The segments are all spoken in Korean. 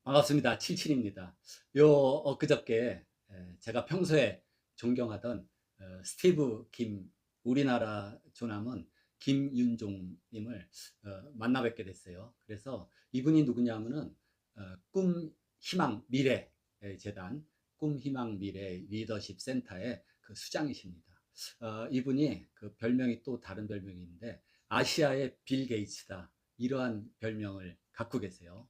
반갑습니다. 칠칠입니다. 엊그저께 제가 평소에 존경하던 스티브 김 우리나라 조남은 김윤종님을 만나 뵙게 됐어요. 그래서 이분이 누구냐면은 꿈, 희망, 미래 재단 꿈, 희망, 미래 리더십 센터의 그 수장이십니다. 이분이 그 별명이 또 다른 별명이 있는데 아시아의 빌 게이츠다 이러한 별명을 갖고 계세요.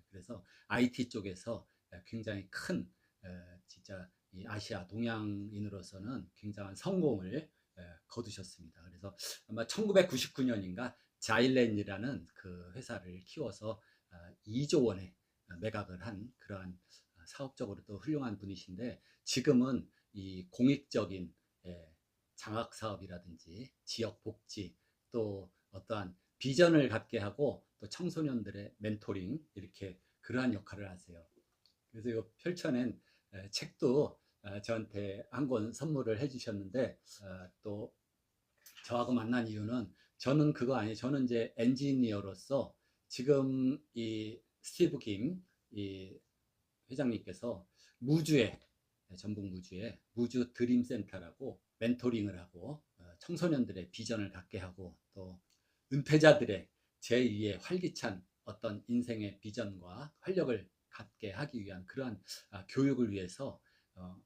그래서 IT 쪽에서 굉장히 큰 진짜 이 아시아 동양인으로서는 굉장한 성공을 거두셨습니다. 그래서 아마 1999년인가 자일렌이라는 그 회사를 키워서 2조 원에 매각을 한 그러한 사업적으로도 훌륭한 분이신데 지금은 이 공익적인 장학 사업이라든지 지역 복지 또 어떠한 비전을 갖게 하고 또 청소년들의 멘토링 이렇게 그러한 역할을 하세요. 그래서 이 펼쳐낸 책도 저한테 한 권 선물을 해주셨는데 또 저하고 만난 이유는 저는 그거 아니에요. 저는 이제 엔지니어로서 지금 이 스티브 김 이 회장님께서 무주에 전북 무주에 무주 드림 센터라고 멘토링을 하고 청소년들의 비전을 갖게 하고 또 은퇴자들의 제2의 활기찬 어떤 인생의 비전과 활력을 갖게 하기 위한 그러한 교육을 위해서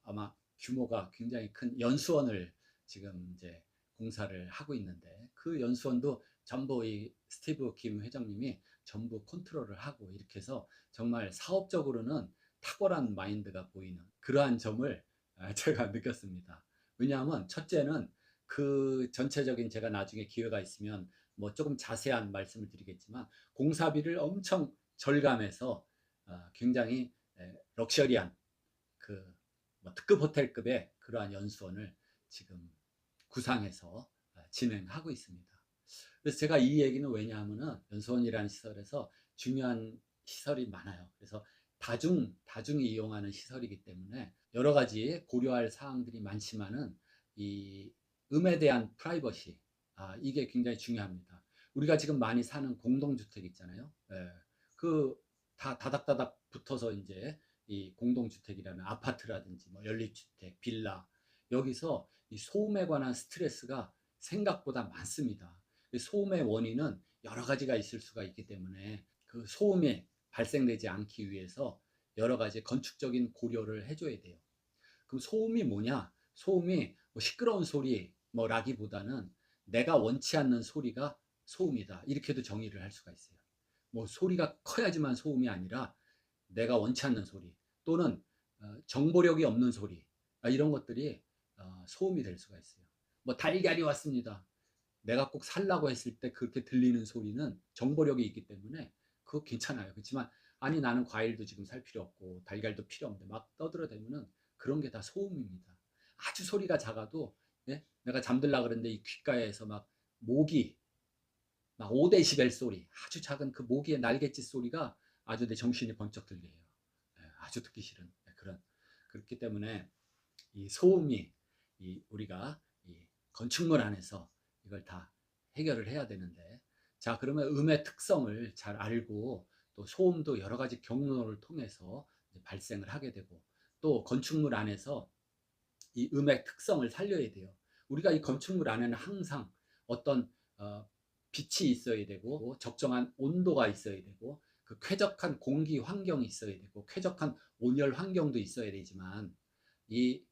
아마 규모가 굉장히 큰 연수원을 지금 이제 공사를 하고 있는데 그 연수원도 전부 이 스티브 김 회장님이 전부 컨트롤을 하고 이렇게 해서 정말 사업적으로는 탁월한 마인드가 보이는 그러한 점을 제가 느꼈습니다. 왜냐하면 첫째는 그 전체적인 제가 나중에 기회가 있으면 뭐 조금 자세한 말씀을 드리겠지만 공사비를 엄청 절감해서 굉장히 럭셔리한 그뭐 특급 호텔급의 그러한 연수원을 지금 구상해서 진행하고 있습니다. 그래서 제가 이 얘기는 왜냐하면은 연수원이라는 시설에서 중요한 시설이 많아요. 그래서 다중이 이용하는 시설이기 때문에 여러 가지 고려할 사항들이 많지만은 이 음에 대한 프라이버시 이게 굉장히 중요합니다. 우리가 지금 많이 사는 공동주택 있잖아요. 그 다 다닥다닥 붙어서 이제 이 공동주택이라는 아파트라든지 뭐 연립주택, 빌라 여기서 이 소음에 관한 스트레스가 생각보다 많습니다. 소음의 원인은 여러 가지가 있을 수가 있기 때문에 그 소음이 발생되지 않기 위해서 여러 가지 건축적인 고려를 해줘야 돼요. 그럼 소음이 뭐냐? 소음이 뭐 시끄러운 소리 뭐라기보다는 내가 원치 않는 소리가 소음이다. 이렇게도 정의를 할 수가 있어요. 뭐 소리가 커야지만 소음이 아니라 내가 원치 않는 소리 또는 정보력이 없는 소리 이런 것들이 소음이 될 수가 있어요. 뭐 달걀이 왔습니다. 내가 꼭 살라고 했을 때 그렇게 들리는 소리는 정보력이 있기 때문에 그거 괜찮아요. 그렇지만 아니 나는 과일도 지금 살 필요 없고 달걀도 필요 없는데 막 떠들어대면은 그런 게 다 소음입니다. 아주 소리가 작아도 내가 잠들라 그랬는데 이 귓가에서 막 모기 막 5데시벨 소리 아주 작은 그 모기의 날갯짓 소리가 아주 내 정신이 번쩍 들게 해요. 아주 듣기 싫은 그런 그렇기 때문에 이 소음이 우리가 이 건축물 안에서 이걸 다 해결을 해야 되는데 자 그러면 음의 특성을 잘 알고 또 소음도 여러 가지 경로를 통해서 발생을 하게 되고 또 건축물 안에서 이 음의 특성을 살려야 돼요. 우리가 이 건축물 안에는 항상 어떤 빛이 있어야 되고 적정한 온도가 있어야 되고 그 쾌적한 공기 환경이 있어야 되고 쾌적한 온열 환경도 있어야 되지만 이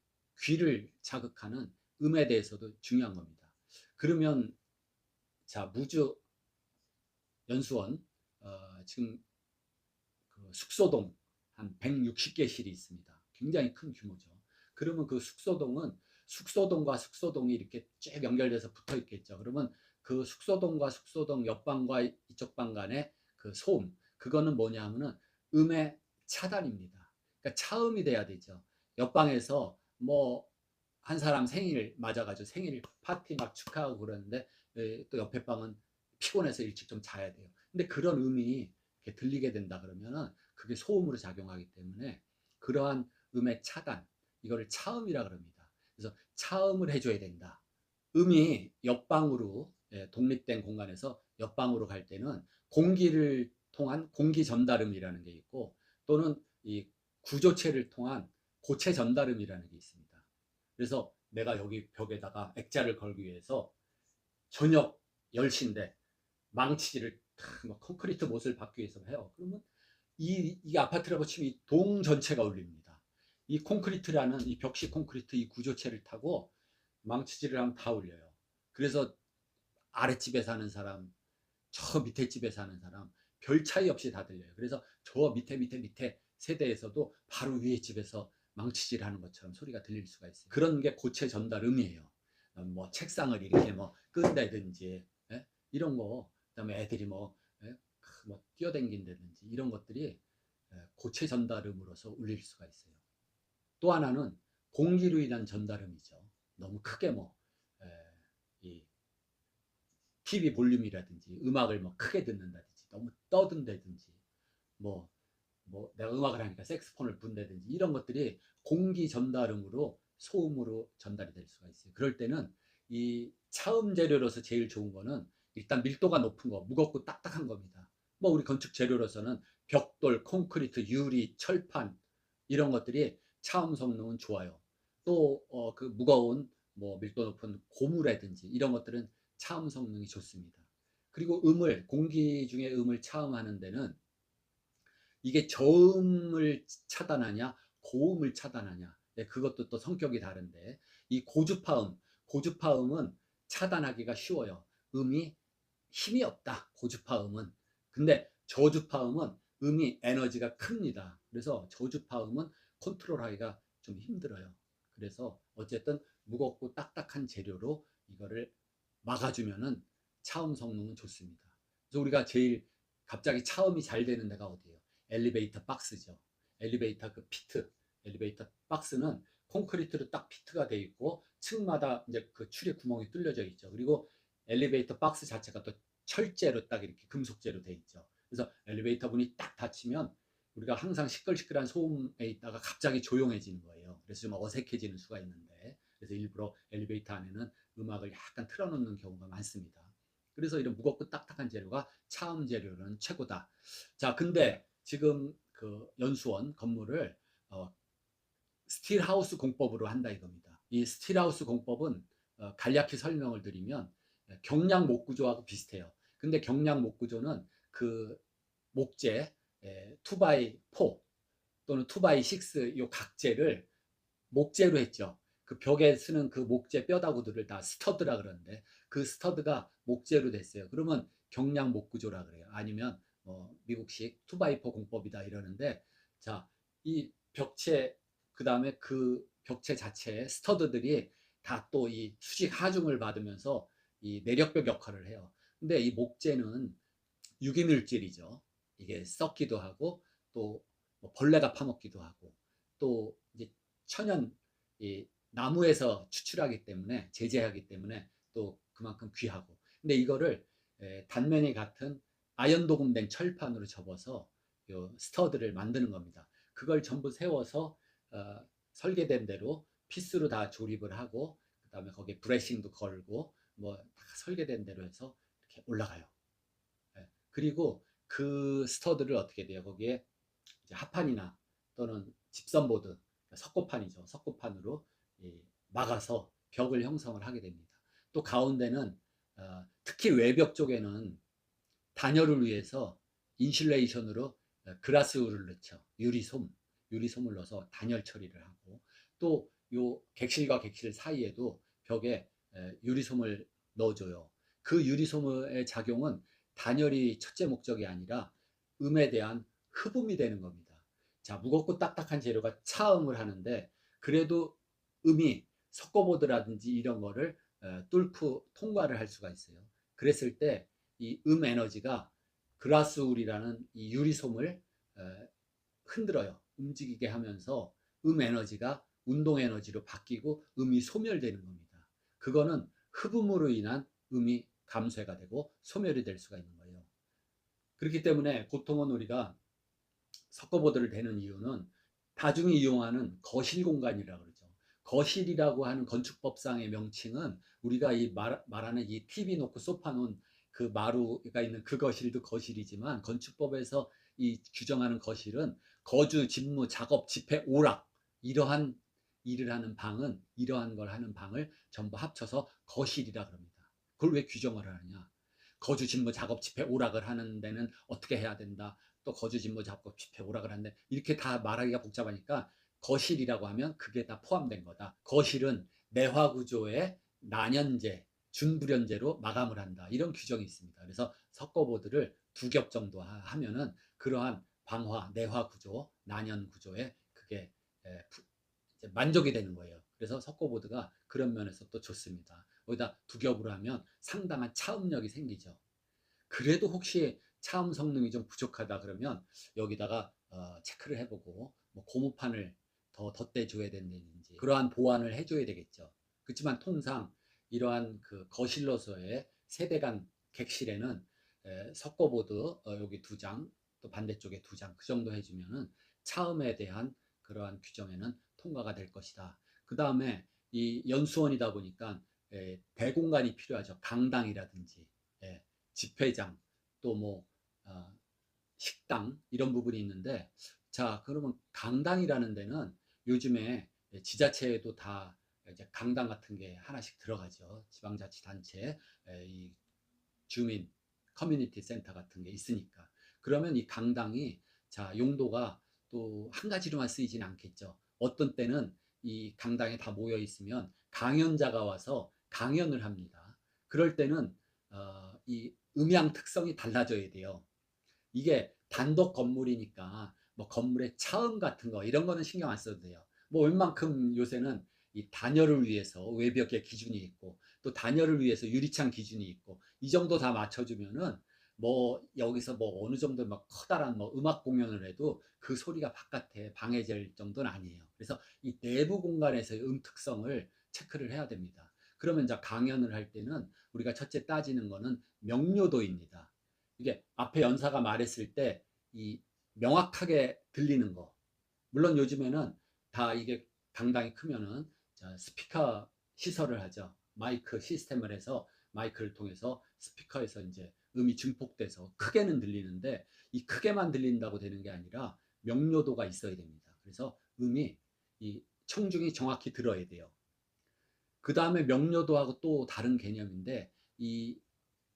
귀를 자극하는 음에 대해서도 중요한 겁니다. 그러면 자 무주 연수원 지금 그 숙소동 한 160개실이 있습니다. 굉장히 큰 규모죠. 그러면 그 숙소동은 숙소동과 숙소동이 이렇게 쭉 연결돼서 붙어 있겠죠. 그러면 그 숙소동과 숙소동 옆방과 이쪽 방 간의 그 소음 그거는 뭐냐 하면은 음의 차단입니다. 그러니까 차음이 돼야 되죠. 옆방에서 뭐 한 사람 생일 맞아가지고 생일 파티 막 축하하고 그러는데 또 옆에 방은 피곤해서 일찍 좀 자야 돼요. 근데 그런 음이 이렇게 들리게 된다 그러면은 그게 소음으로 작용하기 때문에 그러한 음의 차단 이거를 차음이라 그럽니다. 그래서 차음을 해줘야 된다. 음이 옆방으로 독립된 공간에서 옆방으로 갈 때는 공기를 통한 공기 전달음이라는 게 있고 또는 이 구조체를 통한 고체 전달음이라는 게 있습니다. 그래서 내가 여기 벽에다가 액자를 걸기 위해서 저녁 10시인데 망치질을 막 콘크리트 못을 박기 위해서 해요. 그러면 이 아파트라고 치면 이 동 전체가 울립니다. 이 콘크리트라는 이 벽시 콘크리트 이 구조체를 타고 망치질을 하면 다 울려요. 그래서 아랫집에 사는 사람, 저 밑에 집에 사는 사람 별 차이 없이 다 들려요. 그래서 저 밑에 세대에서도 바로 위에 집에서 망치질 하는 것처럼 소리가 들릴 수가 있어요. 그런 게 고체 전달음이에요. 뭐 책상을 이렇게 뭐 끈다든지, 예? 이런 거, 그다음에 애들이 뭐, 예? 뭐 뛰어댕긴다든지 이런 것들이 고체 전달음으로서 울릴 수가 있어요. 또 하나는 공기로 인한 전달음이죠. 너무 크게 뭐 이 TV 볼륨이라든지 음악을 뭐 크게 듣는다든지 너무 떠든다든지 뭐, 뭐 내가 음악을 하니까 색스폰을 분다든지 이런 것들이 공기 전달음으로 소음으로 전달이 될 수가 있어요. 그럴 때는 이 차음 재료로서 제일 좋은 거는 일단 밀도가 높은 거, 무겁고 딱딱한 겁니다. 뭐 우리 건축 재료로서는 벽돌, 콘크리트, 유리, 철판 이런 것들이 차음 성능은 좋아요. 또 그 무거운 뭐 밀도 높은 고무라든지 이런 것들은 차음 성능이 좋습니다. 그리고 공기 중에 음을 차음하는 데는 이게 저음을 차단하냐 고음을 차단하냐, 네, 그것도 또 성격이 다른데 이 고주파음은 차단하기가 쉬워요. 음이 힘이 없다, 고주파음은. 근데 저주파음은 음이 에너지가 큽니다. 그래서 저주파음은 컨트롤하기가 좀 힘들어요. 그래서 어쨌든 무겁고 딱딱한 재료로 이거를 막아주면은 차음 성능은 좋습니다. 그래서 우리가 제일 갑자기 차음이 잘 되는 데가 어디예요? 엘리베이터 박스죠. 엘리베이터 그 피트, 엘리베이터 박스는 콘크리트로 딱 피트가 돼 있고 층마다 이제 그 출입 구멍이 뚫려져 있죠. 그리고 엘리베이터 박스 자체가 또 철제로 딱 이렇게 금속재로 돼 있죠. 그래서 엘리베이터 문이 딱 닫히면 우리가 항상 시끌시끌한 소음에 있다가 갑자기 조용해지는 거예요. 그래서 좀 어색해지는 수가 있는데, 그래서 일부러 엘리베이터 안에는 음악을 약간 틀어놓는 경우가 많습니다. 그래서 이런 무겁고 딱딱한 재료가 차음 재료는 최고다. 자, 근데 지금 그 연수원 건물을 스틸하우스 공법으로 한다 이겁니다. 이 스틸하우스 공법은 간략히 설명을 드리면 경량 목구조하고 비슷해요. 근데 경량 목구조는 그 목재 2x4 또는 2x6 이 각재를 목재로 했죠. 그 벽에 쓰는 그 목재 뼈다구들을 다 스터드라 그러는데 그 스터드가 목재로 됐어요. 그러면 경량 목구조라 그래요. 아니면 미국식 2x4 공법이다 이러는데, 자, 이 벽체 그다음에 그 벽체 자체에 스터드들이 다 또 이 수직 하중을 받으면서 이 내력벽 역할을 해요. 근데 이 목재는 유기물질이죠. 이게 썩기도 하고 또 뭐 벌레가 파먹기도 하고 또 이제 천연 이 나무에서 추출하기 때문에 제재하기 때문에 또 그만큼 귀하고, 근데 이거를 단면이 같은 아연 도금된 철판으로 접어서 요 스터드를 만드는 겁니다. 그걸 전부 세워서 설계된 대로 피스로 다 조립을 하고 그다음에 거기에 브레싱도 걸고 뭐 다 설계된 대로 해서 이렇게 올라가요. 그리고 그 스터드를 어떻게 돼요? 거기에 이제 합판이나 또는 집선보드, 석고판이죠. 석고판으로 막아서 벽을 형성을 하게 됩니다. 또 가운데는 특히 외벽 쪽에는 단열을 위해서 인슐레이션으로 그라스울을 넣죠. 유리솜을 넣어서 단열 처리를 하고, 또 요 객실과 객실 사이에도 벽에 유리솜을 넣어줘요. 그 유리솜의 작용은 단열이 첫째 목적이 아니라 음에 대한 흡음이 되는 겁니다. 자, 무겁고 딱딱한 재료가 차음을 하는데 그래도 음이 석고보드라든지 이런 거를 뚫고 통과를 할 수가 있어요. 그랬을 때 이 에너지가 그라스울이라는 이 유리솜을 흔들어요. 움직이게 하면서 에너지가 운동 에너지로 바뀌고 음이 소멸되는 겁니다. 그거는 흡음으로 인한 음이 감쇄가 되고 소멸이 될 수가 있는 거예요. 그렇기 때문에 보통은 우리가 석고보드를 대는 이유는 다중이 이용하는 거실 공간이라고 그러죠. 거실이라고 하는 건축법상의 명칭은 우리가 말하는 이 TV 놓고 소파 놓은 그 마루가 있는 그 거실도 거실이지만 건축법에서 이 규정하는 거실은 거주, 직무, 작업, 집회, 오락 이러한 일을 하는 방은 이러한 걸 하는 방을 전부 합쳐서 거실이라 그럽니다. 그걸 왜 규정을 하느냐? 거주, 직무, 작업, 집회, 오락을 하는 데는 어떻게 해야 된다. 또 거주, 직무, 작업, 집회, 오락을 하는데 이렇게 다 말하기가 복잡하니까 거실이라고 하면 그게 다 포함된 거다. 거실은 내화 구조의 난연제, 준불연제로 마감을 한다. 이런 규정이 있습니다. 그래서 석고보드를 두 겹 정도 하면은 그러한 방화, 내화 구조, 난연 구조에 그게 만족이 되는 거예요. 그래서 석고보드가 그런 면에서 또 좋습니다. 거기다 두 겹으로 하면 상당한 차음력이 생기죠. 그래도 혹시 차음 성능이 좀 부족하다 그러면 여기다가 체크를 해보고 뭐 고무판을 더 덧대줘야 된다든지 그러한 보완을 해줘야 되겠죠. 그렇지만 통상 이러한 그 거실로서의 세대간 객실에는 석고보드 여기 두 장, 또 반대쪽에 두 장 그 정도 해주면은 차음에 대한 그러한 규정에는 통과가 될 것이다. 그 다음에 이 연수원이다 보니까 대공간이 필요하죠. 강당이라든지 집회장 또 뭐 식당 이런 부분이 있는데 자 그러면 강당이라는 데는 요즘에 지자체에도 다 이제 강당 같은 게 하나씩 들어가죠. 지방자치단체 이 주민 커뮤니티 센터 같은 게 있으니까 그러면 이 강당이 자 용도가 또 한 가지로만 쓰이진 않겠죠. 어떤 때는 이 강당에 다 모여 있으면 강연자가 와서 강연을 합니다. 그럴 때는 이 음향 특성이 달라져야 돼요. 이게 단독 건물이니까 뭐 건물의 차음 같은 거 이런 거는 신경 안 써도 돼요. 뭐 웬만큼 요새는 이 단열을 위해서 외벽에 기준이 있고 또 단열을 위해서 유리창 기준이 있고 이 정도 다 맞춰주면은 뭐 여기서 뭐 어느 정도 막 커다란 뭐 음악 공연을 해도 그 소리가 바깥에 방해될 정도는 아니에요. 그래서 이 내부 공간에서의 음특성을 체크를 해야 됩니다. 그러면 이제 강연을 할 때는 우리가 첫째 따지는 거는 명료도입니다. 이게 앞에 연사가 말했을 때 이 명확하게 들리는 거. 물론 요즘에는 다 이게 당당히 크면은 스피커 시설을 하죠. 마이크 시스템을 해서 마이크를 통해서 스피커에서 이제 음이 증폭돼서 크게는 들리는데 이 크게만 들린다고 되는 게 아니라 명료도가 있어야 됩니다. 그래서 음이 이 청중이 정확히 들어야 돼요. 그 다음에 명료도하고 또 다른 개념인데 이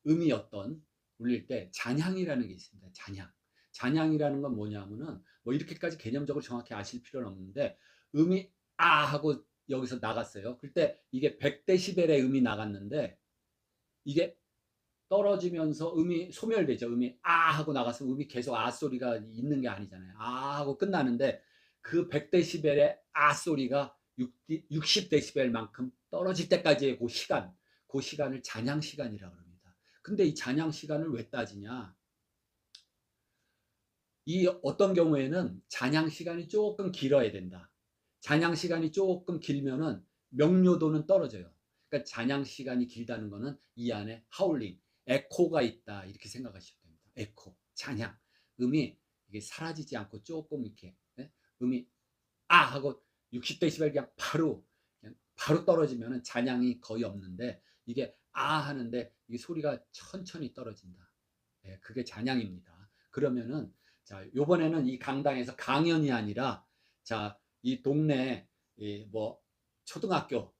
음이 울릴 때 잔향이라는 게 있습니다. 잔향. 잔향이라는 건 뭐냐면은 뭐 이렇게까지 개념적으로 정확히 아실 필요는 없는데 음이 아 하고 여기서 나갔어요. 그때 이게 100데시벨의 음이 나갔는데 이게 떨어지면서 음이 소멸되죠. 음이 아 하고 나가서 음이 계속 아 소리가 있는 게 아니잖아요. 아 하고 끝나는데 그 100데시벨의 아 소리가 60데시벨만큼 떨어질 때까지의 그 시간을 잔향 시간이라고 합니다. 근데 이 잔향 시간을 왜 따지냐? 이 어떤 경우에는 잔향 시간이 조금 길어야 된다. 잔향 시간이 조금 길면은 명료도는 떨어져요. 그러니까 잔향 시간이 길다는 거는 이 안에 하울링, 에코가 있다 이렇게 생각하시면 됩니다. 에코, 잔향, 음이 이게 사라지지 않고 조금 이렇게 음이 아 하고 60데시벨 그냥 바로 떨어지면은 잔향이 거의 없는데 이게 아 하는데 이 소리가 천천히 떨어진다. 그게 잔향입니다. 그러면은 자 요번에는 이 강당에서 강연이 아니라 자 이 동네 뭐 초등학교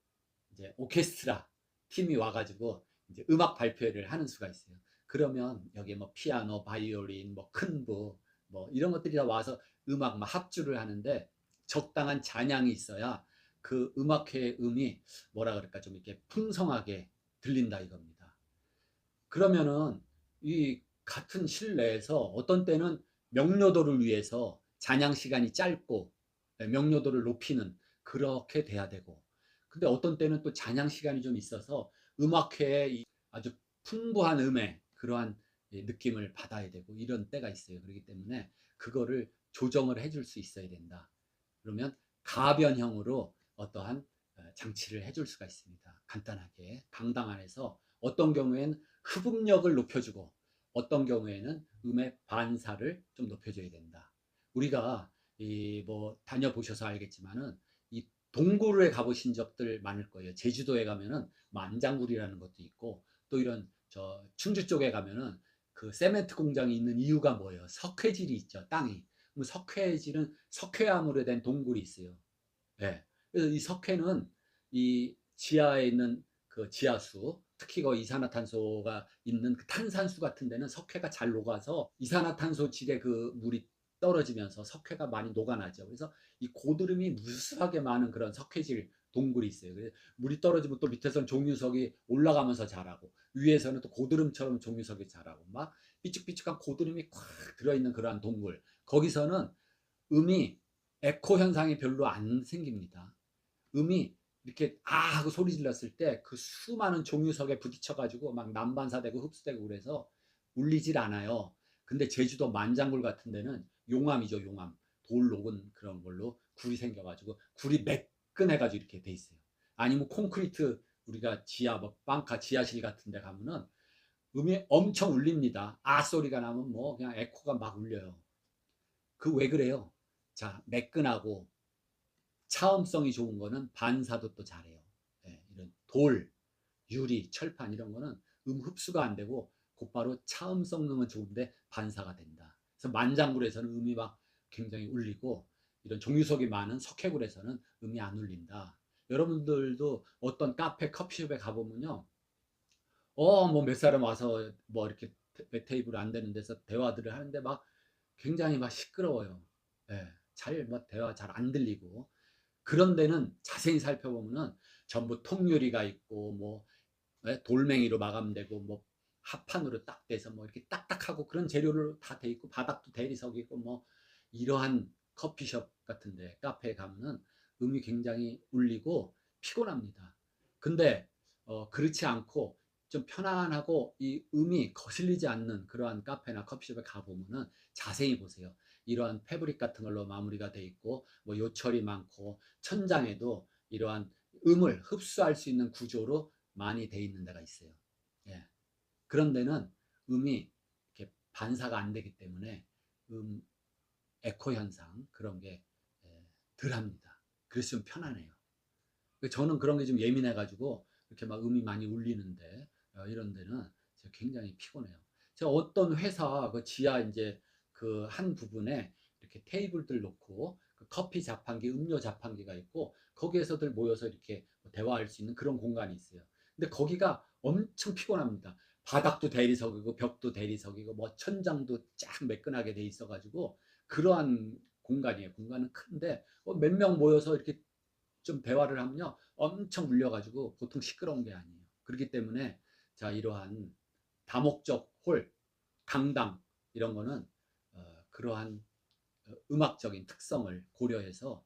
이제 오케스트라 팀이 와가지고 이제 음악 발표를 하는 수가 있어요. 그러면 여기에 뭐 피아노, 바이올린, 뭐 큰부 뭐 이런 것들이 다 와서 음악 막 합주를 하는데 적당한 잔향이 있어야 그 음악회의 음이 뭐라 그럴까 좀 이렇게 풍성하게 들린다 이겁니다. 그러면은 이 같은 실내에서 어떤 때는 명료도를 위해서 잔향 시간이 짧고 명료도를 높이는 그렇게 돼야 되고 근데 어떤 때는 또 잔향 시간이 좀 있어서 음악회에 아주 풍부한 음의 그러한 느낌을 받아야 되고 이런 때가 있어요. 그렇기 때문에 그거를 조정을 해줄 수 있어야 된다. 그러면 가변형으로 어떠한 장치를 해줄 수가 있습니다. 간단하게 강당 안에서 어떤 경우에는 흡음력을 높여주고 어떤 경우에는 음의 반사를 좀 높여줘야 된다. 우리가 뭐 다녀보셔서 알겠지만은 이 동굴에 가보신 적들 많을 거예요. 제주도에 가면은 만장굴이라는 것도 있고 또 이런 저 충주 쪽에 가면은 그 세멘트 공장이 있는 이유가 뭐예요? 석회질이 있죠. 땅이. 그럼 석회질은 석회암으로 된 동굴이 있어요. 예. 그래서 이 석회는 이 지하에 있는 그 지하수, 특히 그 이산화탄소가 있는 그 탄산수 같은 데는 석회가 잘 녹아서 이산화탄소질의 그 물이 떨어지면서 석회가 많이 녹아나죠. 그래서 이 고드름이 무수하게 많은 그런 석회질 동굴이 있어요. 그래서 물이 떨어지면 또 밑에서는 종유석이 올라가면서 자라고, 위에서는 또 고드름처럼 종유석이 자라고, 막 삐쭉삐쭉한 고드름이 꽉 들어있는 그러한 동굴. 거기서는 음이 에코 현상이 별로 안 생깁니다. 음이 이렇게 아 하고 소리 질렀을 때 그 수많은 종유석에 부딪혀 가지고 막 난반사되고 흡수되고 그래서 울리질 않아요. 근데 제주도 만장굴 같은 데는 용암이죠, 용암. 돌 녹은 그런 걸로 굴이 생겨 가지고 굴이 매끈해 가지고 이렇게 돼 있어요. 아니면 콘크리트, 우리가 지하 뭐 빵카 지하실 같은 데 가면은 음이 엄청 울립니다. 아 소리가 나면 뭐 그냥 에코가 막 울려요. 그 왜 그래요? 자, 매끈하고 차음성이 좋은 거는 반사도 또 잘해요. 예, 이런 돌, 유리, 철판 이런 거는 흡수가 안 되고 곧바로 차음성능은 좋은데 반사가 된다. 그래서 만장굴에서는 음이 막 굉장히 울리고, 이런 종유석이 많은 석회굴에서는 음이 안 울린다. 여러분들도 어떤 카페, 커피숍에 가보면요. 뭐 몇 사람 와서 뭐 이렇게 테이블 안 되는 데서 대화들을 하는데 막 굉장히 막 시끄러워요. 예, 잘, 뭐 대화 잘 안 들리고. 그런 데는 자세히 살펴보면은 전부 통유리가 있고, 뭐 예, 돌멩이로 마감되고, 뭐 합판으로 딱 돼서 뭐 이렇게 딱딱하고 그런 재료로 다 돼 있고, 바닥도 대리석이고, 뭐 이러한 커피숍 같은데 카페에 가면은 음이 굉장히 울리고 피곤합니다. 근데 그렇지 않고 좀 편안하고 이 음이 거슬리지 않는 그러한 카페나 커피숍에 가보면은 자세히 보세요. 이러한 패브릭 같은 걸로 마무리가 돼 있고, 뭐 요철이 많고, 천장에도 이러한 음을 흡수할 수 있는 구조로 많이 돼 있는 데가 있어요. 예. 그런 데는 음이 이렇게 반사가 안 되기 때문에 음 에코 현상 그런 게 덜합니다. 그래서 좀 편안해요. 저는 그런 게 좀 예민해 가지고 이렇게 막 음이 많이 울리는데 이런 데는 굉장히 피곤해요. 제가 어떤 회사 그 지하 이제 그 한 부분에 이렇게 테이블들 놓고 그 커피 자판기, 음료 자판기가 있고, 거기에서들 모여서 이렇게 대화할 수 있는 그런 공간이 있어요. 근데 거기가 엄청 피곤합니다. 바닥도 대리석이고 벽도 대리석이고 뭐 천장도 쫙 매끈하게 돼 있어 가지고 그러한 공간이에요. 공간은 큰데 몇 명 모여서 이렇게 좀 대화를 하면요 엄청 울려가지고 보통 시끄러운 게 아니에요. 그렇기 때문에 자, 이러한 다목적 홀, 강당 이런 거는 그러한 음악적인 특성을 고려해서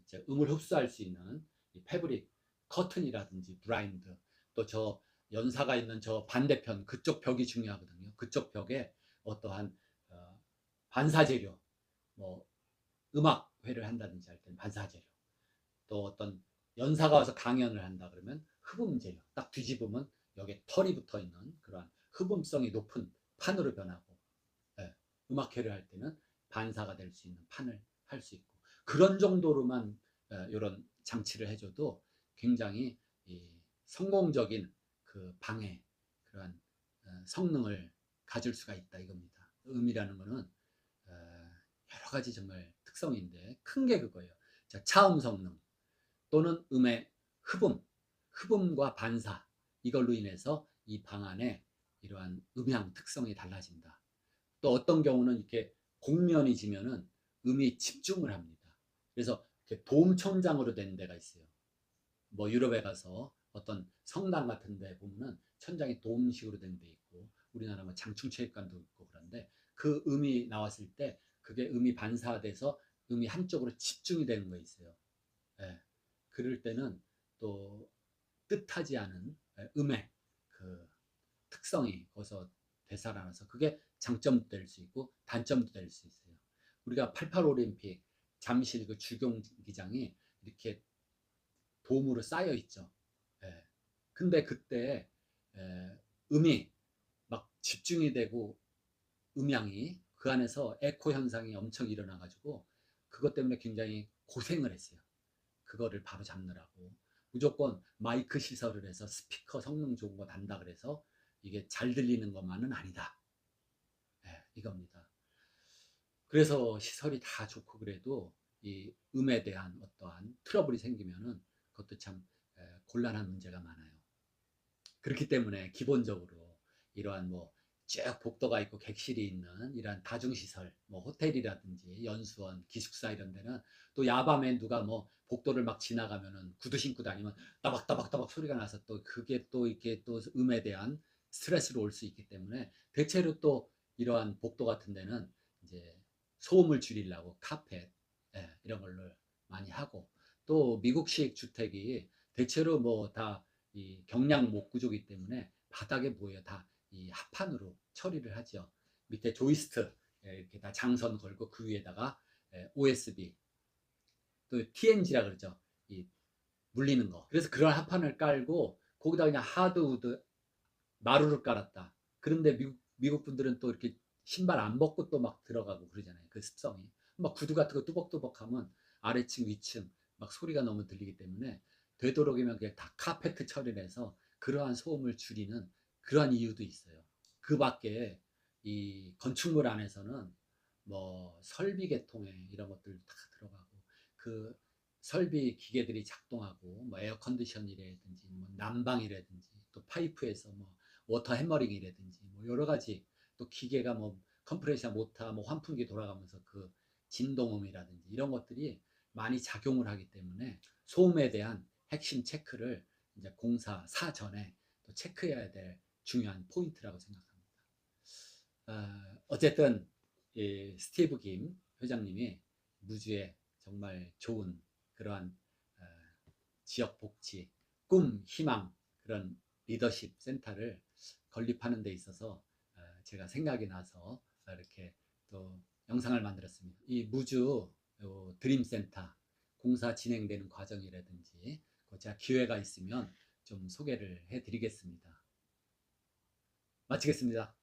이제 음을 흡수할 수 있는 이 패브릭 커튼이라든지 블라인드, 또 저 연사가 있는 저 반대편 그쪽 벽이 중요하거든요. 그쪽 벽에 어떠한 반사재료, 뭐 음악회를 한다든지 할 때는 반사재료, 또 어떤 연사가 와서 강연을 한다 그러면 흡음 재료 딱 뒤집으면 여기에 털이 붙어 있는 그러한 흡음성이 높은 판으로 변하고, 예, 음악회를 할 때는 반사가 될 수 있는 판을 할 수 있고, 그런 정도로만 이런 장치를 해줘도 굉장히 성공적인 그 방해 그러한 성능을 가질 수가 있다 이겁니다. 음이라는 거는 여러 가지 정말 특성인데 큰 게 그거예요. 자, 차음 성능 또는 음의 흡음, 흡음과 반사, 이걸로 인해서 이 방안에 이러한 음향 특성이 달라진다. 또 어떤 경우는 이렇게 곡면이 지면은 음이 집중을 합니다. 그래서 이렇게 돔 천장으로 된 데가 있어요. 뭐 유럽에 가서 어떤 성당 같은 데 보면은 천장이 돔식으로 된 데 있고, 우리나라 뭐 장충체육관도 있고, 그런데 그 음이 나왔을 때 그게 음이 반사돼서 음이 한쪽으로 집중이 되는 거 있어요. 예. 그럴 때는 또 뜻하지 않은 음의 그 특성이 거기서 되살아나서 그게 장점도 될 수 있고 단점도 될 수 있어요. 우리가 88 올림픽 잠실 그 주경기장이 이렇게 돔으로 쌓여 있죠. 예. 근데 그때 음이 막 집중이 되고 음향이 그 안에서 에코 현상이 엄청 일어나 가지고 그것 때문에 굉장히 고생을 했어요. 그거를 바로 잡느라고 무조건 마이크 시설을 해서 스피커 성능 좋은 거 단다 그래서 이게 잘 들리는 것만은 아니다. 예, 이겁니다. 그래서 시설이 다 좋고 그래도 이 음에 대한 어떠한 트러블이 생기면은 그것도 참 곤란한 문제가 많아요. 그렇기 때문에 기본적으로 이러한 뭐 쭉 복도가 있고 객실이 있는 이러한 다중시설, 뭐 호텔이라든지 연수원, 기숙사 이런 데는 또 야밤에 누가 뭐 복도를 막 지나가면은 구두 신고 다니면 따박따박따박 소리가 나서 또 그게 또 이렇게 또 음에 대한 스트레스로 올 수 있기 때문에 대체로 또 이러한 복도 같은 데는 이제 소음을 줄이려고 카펫, 이런 걸로 많이 하고, 또 미국식 주택이 대체로 뭐 다 이 경량 목구조이기 때문에 바닥에 뭐예요? 다 이 합판으로 처리를 하죠. 밑에 조이스트, 이렇게 다 장선 걸고 그 위에다가 OSB, 또 TNG라 그러죠. 이 물리는 거. 그래서 그런 합판을 깔고 거기다 그냥 하드우드 마루를 깔았다. 그런데 미국 분들은 또 이렇게 신발 안 벗고 또 막 들어가고 그러잖아요. 그 습성이. 막 구두 같은 거 뚜벅뚜벅하면 아래층, 위층 막 소리가 너무 들리기 때문에 되도록이면 그냥 다 카페트 처리를 해서 그러한 소음을 줄이는 그러한 이유도 있어요. 그 밖에 이 건축물 안에서는 뭐 설비 계통에 이런 것들 다 들어가고, 그 설비 기계들이 작동하고 뭐 에어 컨디션이라든지 뭐 난방이라든지 또 파이프에서 뭐 워터 해머링이라든지 뭐 여러 가지, 또 기계가 뭐 컴프레셔 모터 뭐 환풍기 돌아가면서 그 진동음이라든지 이런 것들이 많이 작용을 하기 때문에 소음에 대한 핵심 체크를 이제 공사 사전에 또 체크해야 될 중요한 포인트라고 생각합니다. 어쨌든 이 스티브 김 회장님이 무주에 정말 좋은 그러한 어, 지역 복지, 꿈, 희망 그런 리더십 센터를 건립하는 데 있어서 제가 생각이 나서 이렇게 또 영상을 만들었습니다. 이 무주 드림센터 공사 진행되는 과정이라든지 제가 기회가 있으면 좀 소개를 해드리겠습니다. 마치겠습니다.